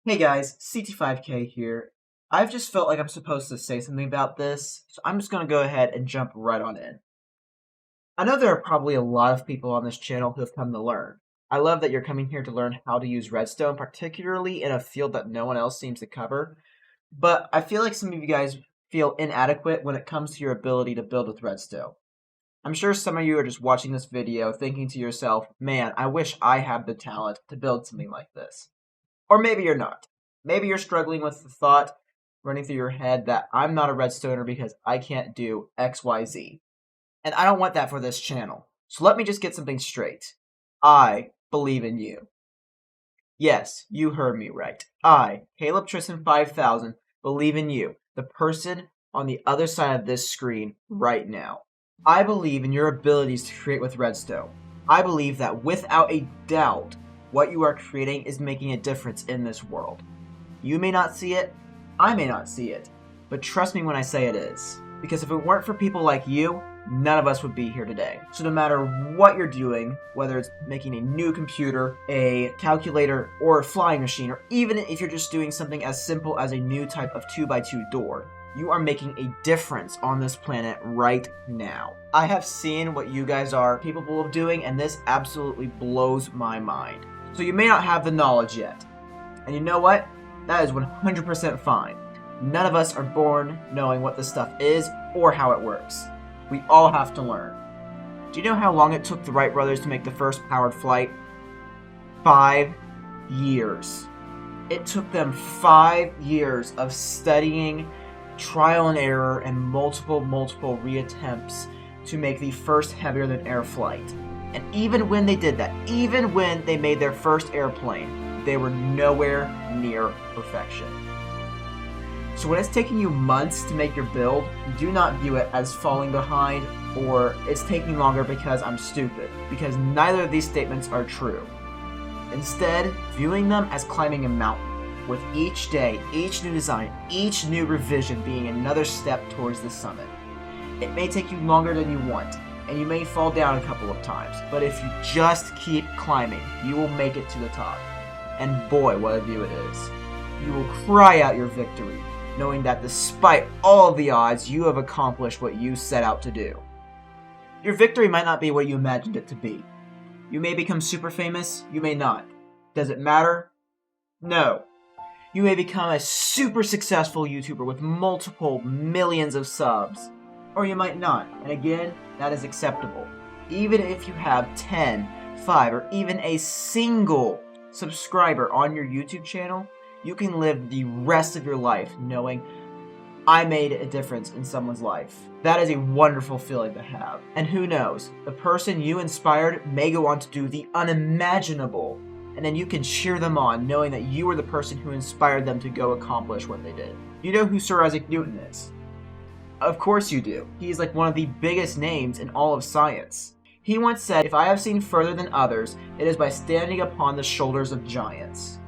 Hey guys, CT5K here. I've just felt like I'm supposed to say something about this, so I'm just going to go ahead and jump right on in. I know there are probably a lot of people on this channel who have come to learn. I love that you're coming here to learn how to use Redstone, particularly in a field that no one else seems to cover, but I feel like some of you guys feel inadequate when it comes to your ability to build with Redstone. I'm sure some of you are just watching this video thinking to yourself, man, I wish I had the talent to build something like this. Or maybe you're not. Maybe you're struggling with the thought running through your head that I'm not a redstoner because I can't do XYZ. And I don't want that for this channel. So let me just get something straight. I believe in you. Yes, you heard me right. I, Caleb Tristan 5000, believe in you, the person on the other side of this screen right now. I believe in your abilities to create with Redstone. I believe that without a doubt, what you are creating is making a difference in this world. You may not see it, I may not see it, but trust me when I say it is. Because if it weren't for people like you, none of us would be here today. So no matter what you're doing, whether it's making a new computer, a calculator, or a flying machine, or even if you're just doing something as simple as a new type of 2x2 door, you are making a difference on this planet right now. I have seen what you guys are capable of doing, and this absolutely blows my mind. So you may not have the knowledge yet. And you know what? That is 100% fine. None of us are born knowing what this stuff is or how it works. We all have to learn. Do you know how long it took the Wright brothers to make the first powered flight? 5 years. It took them 5 years of studying, trial and error, and multiple reattempts to make the first heavier than air flight. And even when they did that, even when they made their first airplane, they were nowhere near perfection. So when it's taking you months to make your build, do not view it as falling behind or it's taking longer because I'm stupid, because neither of these statements are true. Instead, viewing them as climbing a mountain, with each day, each new design, each new revision being another step towards the summit. It may take you longer than you want, and you may fall down a couple of times, but if you just keep climbing, you will make it to the top. And boy, what a view it is. You will cry out your victory, knowing that despite all of the odds, you have accomplished what you set out to do. Your victory might not be what you imagined it to be. You may become super famous, you may not. Does it matter? No. You may become a super successful YouTuber with multiple millions of subs. Or you might not, and again, that is acceptable. Even if you have 10, 5, or even a single subscriber on your YouTube channel, you can live the rest of your life knowing I made a difference in someone's life. That is a wonderful feeling to have. And who knows, the person you inspired may go on to do the unimaginable, and then you can cheer them on knowing that you were the person who inspired them to go accomplish what they did. You know who Sir Isaac Newton is? Of course you do. He is like one of the biggest names in all of science. He once said, if I have seen further than others, it is by standing upon the shoulders of giants.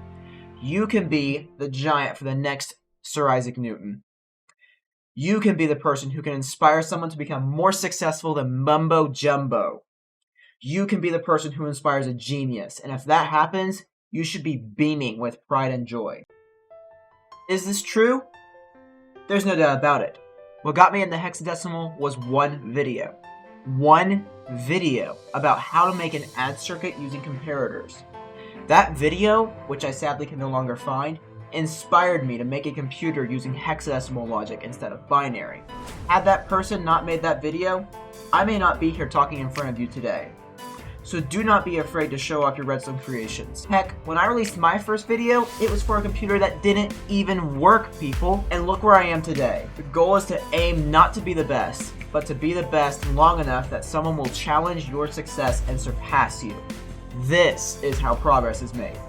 You can be the giant for the next Sir Isaac Newton. You can be the person who can inspire someone to become more successful than Mumbo Jumbo. You can be the person who inspires a genius, and if that happens, you should be beaming with pride and joy. Is this true? There's no doubt about it. What got me in the hexadecimal was one video. One video about how to make an ad circuit using comparators. That video, which I sadly can no longer find, inspired me to make a computer using hexadecimal logic instead of binary. Had that person not made that video, I may not be here talking in front of you today. So do not be afraid to show off your Redstone creations. Heck, when I released my first video, it was for a computer that didn't even work, people. And look where I am today. The goal is to aim not to be the best, but to be the best long enough that someone will challenge your success and surpass you. This is how progress is made.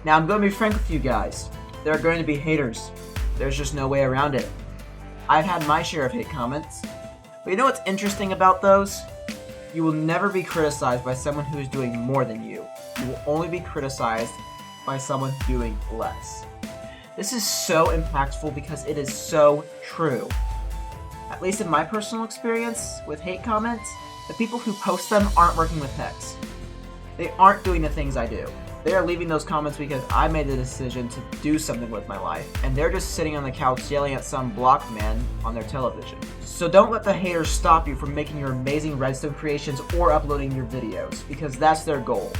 Now I'm going to be frank with you guys. There are going to be haters. There's just no way around it. I've had my share of hate comments. But you know what's interesting about those? You will never be criticized by someone who is doing more than you. You will only be criticized by someone doing less. This is so impactful because it is so true. At least in my personal experience with hate comments, the people who post them aren't working with Hex. They aren't doing the things I do. They are leaving those comments because I made the decision to do something with my life, and they're just sitting on the couch yelling at some blocked man on their television. So don't let the haters stop you from making your amazing redstone creations or uploading your videos, because that's their goal.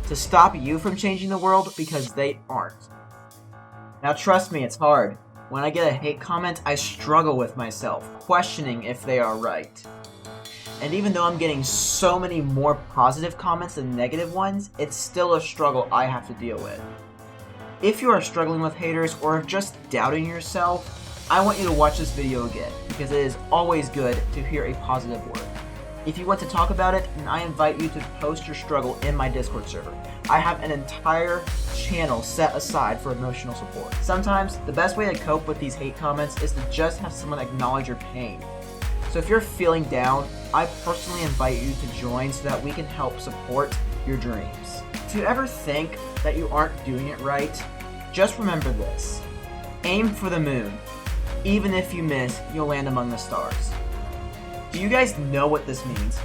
To stop you from changing the world, because they aren't. Now trust me, it's hard. When I get a hate comment, I struggle with myself, questioning if they are right. And even though I'm getting so many more positive comments than negative ones, it's still a struggle I have to deal with. If you are struggling with haters or just doubting yourself, I want you to watch this video again, because it is always good to hear a positive word. If you want to talk about it, then I invite you to post your struggle in my Discord server. I have an entire channel set aside for emotional support. Sometimes, the best way to cope with these hate comments is to just have someone acknowledge your pain. So if you're feeling down, I personally invite you to join so that we can help support your dreams. If you ever think that you aren't doing it right, just remember this. Aim for the moon. Even if you miss, you'll land among the stars. Do you guys know what this means?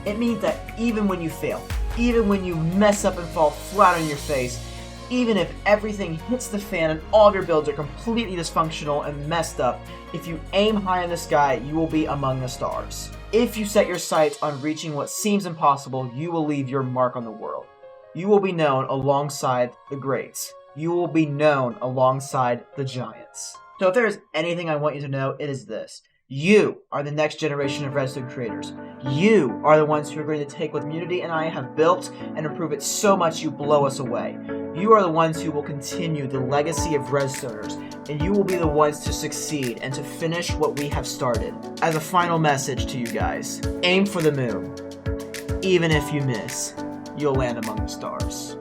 It means that even when you fail, even when you mess up and fall flat on your face, even if everything hits the fan and all of your builds are completely dysfunctional and messed up, if you aim high in the sky, you will be among the stars. If you set your sights on reaching what seems impossible, you will leave your mark on the world. You will be known alongside the greats. You will be known alongside the giants. So if there is anything I want you to know, it is this. You are the next generation of redstone creators. You are the ones who are going to take what Immunity and I have built and improve it so much you blow us away. You are the ones who will continue the legacy of Redstoners, and you will be the ones to succeed and to finish what we have started. As a final message to you guys, aim for the moon. Even if you miss, you'll land among the stars.